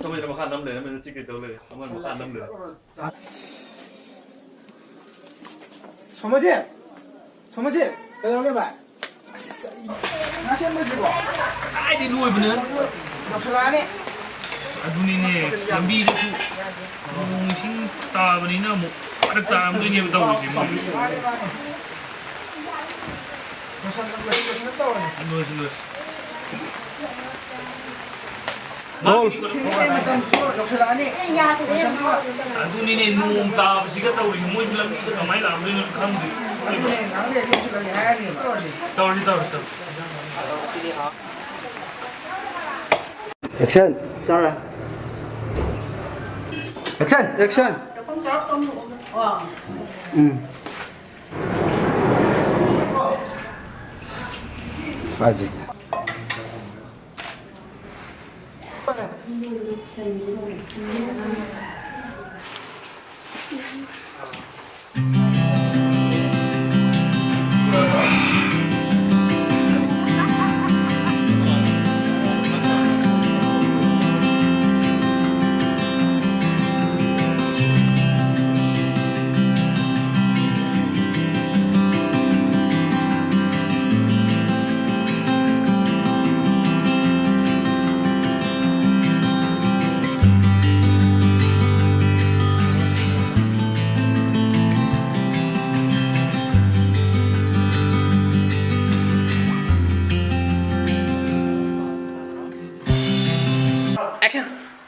สมัยเรามาขันน้ำเหลืองมันจะกินตัวเลยสมัยมาขันน้ำเหลือง소모지 그러게 봐 나셔 뭐 주고 아이 누워 보는 역설하네 아두니네 연비를 공신 따버리나 뭐 빠르다 아무리 부터 오지 뭐 이거 역설하네 아두니네 농 따버시가 따우리 뭐 줄람 이거 많이 나무리는 수감들 따우리 액션. 잘라 액션 액션. 아직.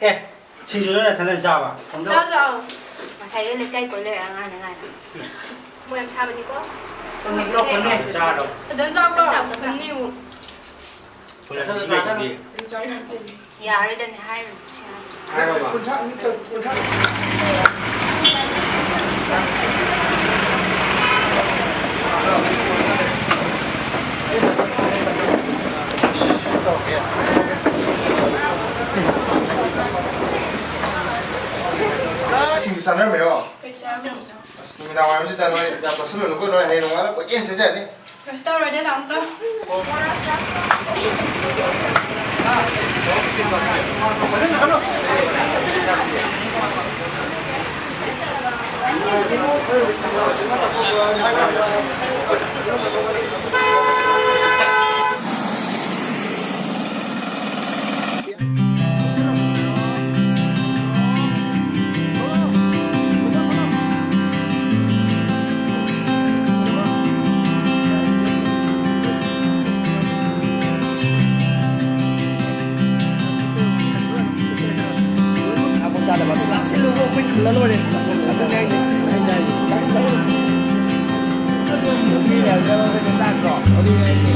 에 신주전에 되는 잡아 Sao mà xài cái cây của lệ ăn này này mua em sao vậy đi có 좀 건네 자 dẫn giao có dẫn nhiều dạ đây đây hai 신주 산을 매워. 맞습니다. 와이프다 너희 약간 술을 놓고 너희 해놓은 거는 뭐 찐 진짜 니. sao rồi để làm sao Hãy subscribe cho kênh Ghiền Mì Gõ để không bỏ lỡ những video hấp dẫn